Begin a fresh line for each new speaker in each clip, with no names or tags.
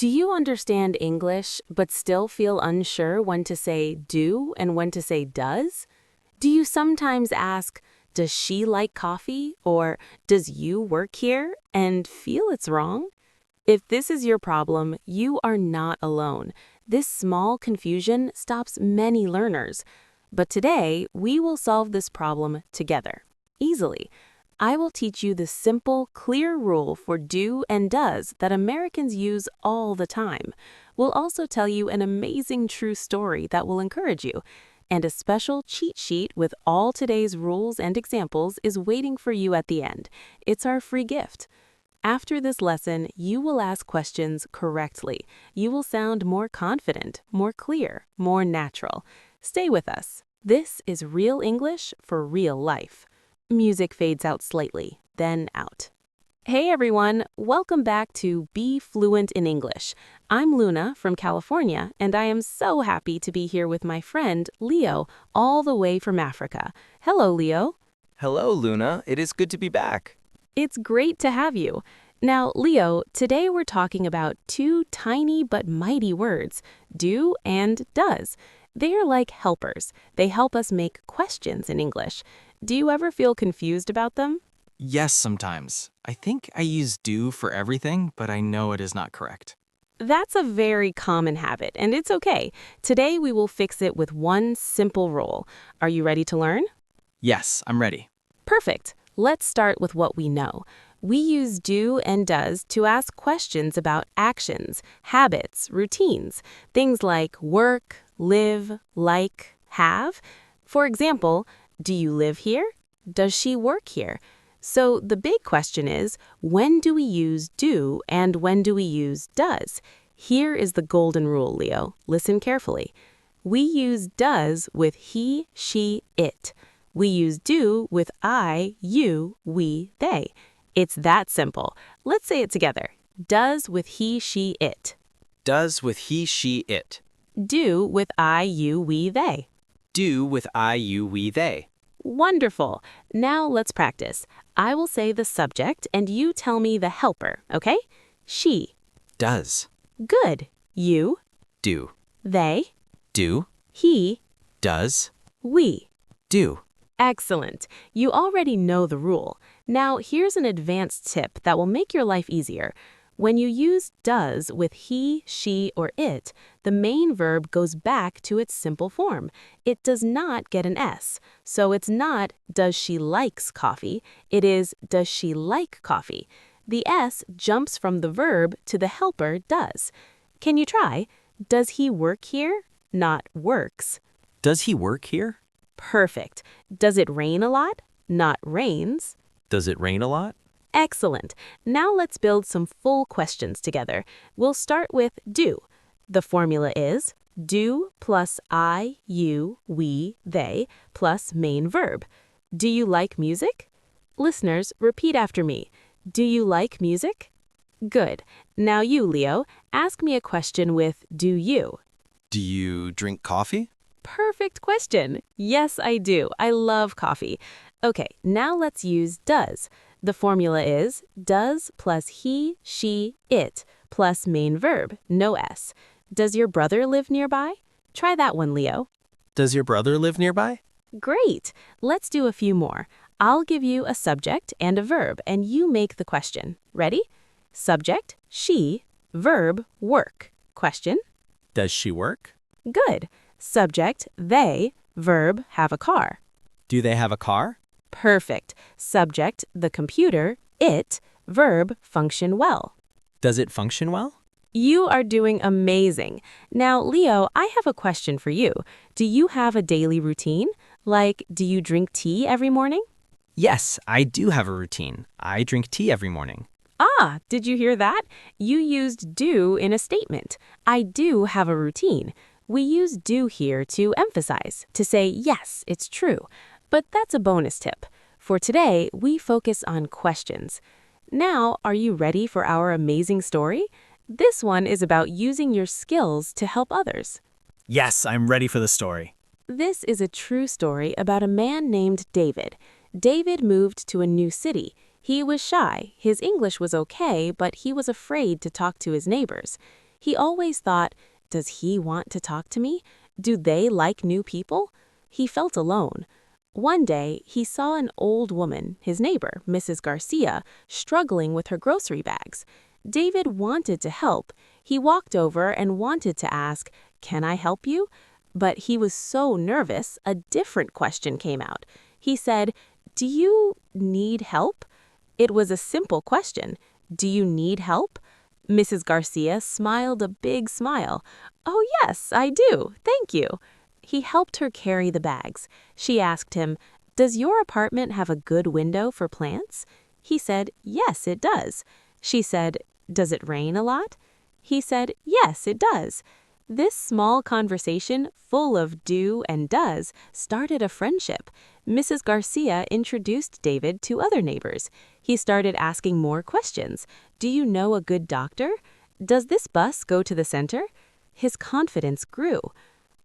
Do you understand English but still feel unsure when to say do and when to say does? Do you sometimes ask, does she like coffee or does you work here and feel it's wrong? If this is your problem, you are not alone. This small confusion stops many learners. But today, we will solve this problem together, easily. I will teach you the simple, clear rule for do and does that Americans use all the time. We'll also tell you an amazing true story that will encourage you. And a special cheat sheet with all today's rules and examples is waiting for you at the end. It's our free gift. After this lesson, you will ask questions correctly. You will sound more confident, more clear, more natural. Stay with us. This is real English for real life. Music fades out slightly, then out. Hey everyone, welcome back to Be Fluent in English. I'm Luna from California, and I am so happy to be here with my friend Leo, all the way from Africa. Hello, Leo.
Hello, Luna. It is good to be back.
It's great to have you. Now, Leo, today we're talking about two tiny but mighty words, do and does. They are like helpers. They help us make questions in English. Do you ever feel confused about them?
Yes, sometimes. I think I use do for everything, but I know it is not correct.
That's a very common habit, and it's okay. Today we will fix it with one simple rule. Are you ready to learn?
Yes, I'm ready.
Perfect. Let's start with what we know. We use do and does to ask questions about actions, habits, routines, things like work, live, like, have. For example, do you live here? Does she work here? So the big question is, when do we use do and when do we use does? Here is the golden rule, Leo. Listen carefully. We use does with he, she, it. We use do with I, you, we, they. It's that simple. Let's say it together. Does with he, she, it.
Does with he, she, it.
Do with I, you, we, they.
Do with I, you, we, they.
Wonderful. Now let's practice. I will say the subject and you tell me the helper, okay? She.
Does.
Good. You.
Do.
They.
Do.
He.
Does.
We.
Do.
Excellent. You already know the rule. Now here's an advanced tip that will make your life easier. When you use does with he, she, or it, the main verb goes back to its simple form. It does not get an S. So it's not does she likes coffee, it is does she like coffee. The S jumps from the verb to the helper does. Can you try? Does he work here? Not works.
Does he work here?
Perfect. Does it rain a lot? Not rains.
Does it rain a lot?
Excellent. Now let's build some full questions together. We'll start with do. The formula is do plus I, you, we, they, plus main verb. Do you like music? Listeners, repeat after me. Do you like music? Good. Now you, Leo, ask me a question with do you.
Do you drink coffee?
Perfect question. Yes, I do. I love coffee. Okay, now let's use does. The formula is does plus he, she, it, plus main verb, no S. Does your brother live nearby? Try that one, Leo.
Does your brother live nearby?
Great. Let's do a few more. I'll give you a subject and a verb, and you make the question. Ready? Subject, she, verb, work. Question?
Does she work?
Good. Subject, they, verb, have a car.
Do they have a car?
Perfect. Subject, the computer, it, verb, function well.
Does it function well?
You are doing amazing. Now, Leo, I have a question for you. Do you have a daily routine? Like, do you drink tea every morning?
Yes, I do have a routine. I drink tea every morning.
Ah, did you hear that? You used do in a statement. I do have a routine. We use do here to emphasize, to say, yes, it's true. But that's a bonus tip. For today, we focus on questions. Now, are you ready for our amazing story? This one is about using your skills to help others.
Yes, I'm ready for the story.
This is a true story about a man named David. David moved to a new city. He was shy. His English was okay, but he was afraid to talk to his neighbors. He always thought, does he want to talk to me? Do they like new people? He felt alone. One day, he saw an old woman, his neighbor, Mrs. Garcia, struggling with her grocery bags. David wanted to help. He walked over and wanted to ask, "Can I help you?" But he was so nervous, a different question came out. He said, "Do you need help?" It was a simple question. "Do you need help?" Mrs. Garcia smiled a big smile. "Oh, yes, I do. Thank you." He helped her carry the bags. She asked him, "Does your apartment have a good window for plants?" He said, "Yes, it does." She said, "Does it rain a lot?" He said, "Yes, it does." This small conversation, full of do and does, started a friendship. Mrs. Garcia introduced David to other neighbors. He started asking more questions. "Do you know a good doctor? Does this bus go to the center?" His confidence grew.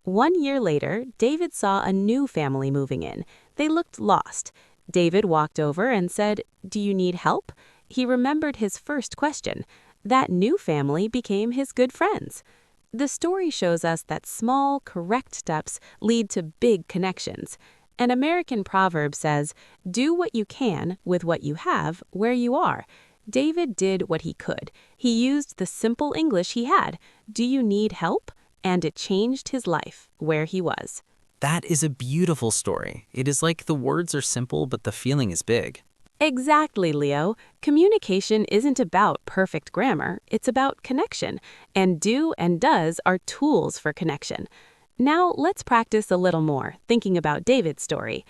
1 year later, David saw a new family moving in. They looked lost. David walked over and said, "Do you need help?" He remembered his first question. That new family became his good friends. The story shows us that small, correct steps lead to big connections. An American proverb says, "Do what you can with what you have where you are." David did what he could. He used the simple English he had. "Do you need help?" And it changed his life where he was.
That is a beautiful story. It is like the words are simple, but the feeling is big.
Exactly, Leo. Communication isn't about perfect grammar, it's about connection, and do and does are tools for connection. Now let's practice a little more, thinking about David's story.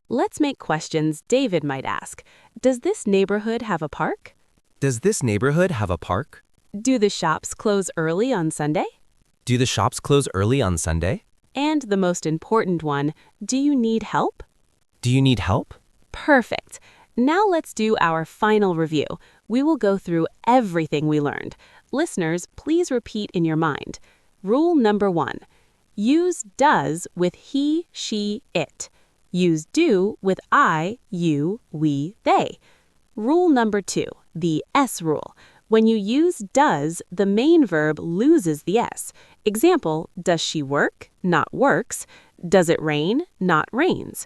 Let's make questions David might ask. Does this neighborhood have a park?
Does this neighborhood have a park?
Do the shops close early on Sunday?
Do the shops close early on Sunday?
And the most important one, do you need help?
Do you need help?
Perfect. Now let's do our final review. We will go through everything we learned. Listeners, please repeat in your mind. Rule number 1. Use does with he, she, it. Use do with I, you, we, they. Rule number 2, the S rule. When you use does, the main verb loses the S. Example, does she work? Not works. Does it rain? Not rains.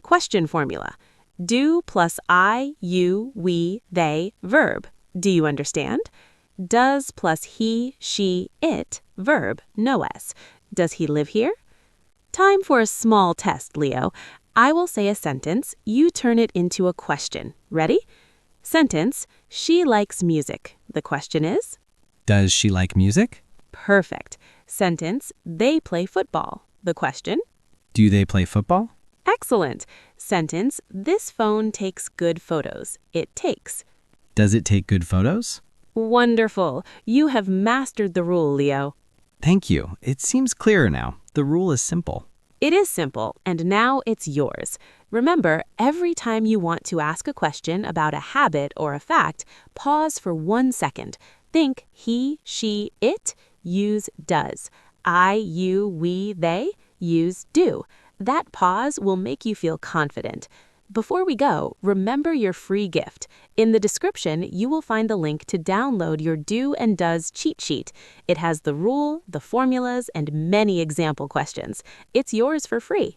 Question formula. Do plus I, you, we, they, verb. Do you understand? Does plus he, she, it, verb, no S. Does he live here? Time for a small test, Leo. I will say a sentence, you turn it into a question. Ready? Sentence, she likes music. The question is?
Does she like music?
Perfect. Sentence, they play football. The question?
Do they play football?
Excellent. Sentence, this phone takes good photos. It takes.
Does it take good photos?
Wonderful. You have mastered the rule, Leo.
Thank you. It seems clearer now. The rule is simple.
It is simple, and now it's yours. Remember, every time you want to ask a question about a habit or a fact, pause for 1 second. Think he, she, it, use does. I, you, we, they, use do. That pause will make you feel confident. Before we go, remember your free gift. In the description, you will find the link to download your do and does cheat sheet. It has the rule, the formulas, and many example questions. It's yours for free.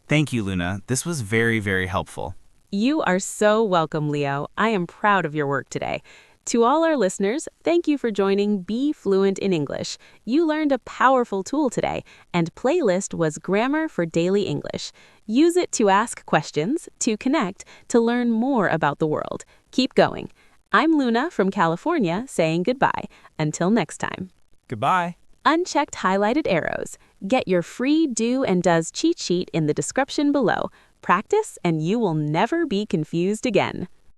Thank you, Luna. This was very, very helpful.
You are so welcome, Leo. I am proud of your work today. To all our listeners, thank you for joining Be Fluent in English. You learned a powerful tool today, and playlist was Grammar for Daily English. Use it to ask questions, to connect, to learn more about the world. Keep going. I'm Luna from California saying goodbye. Until next time.
Goodbye.
Unchecked highlighted arrows. Get your free do and does cheat sheet in the description below. Practice and you will never be confused again.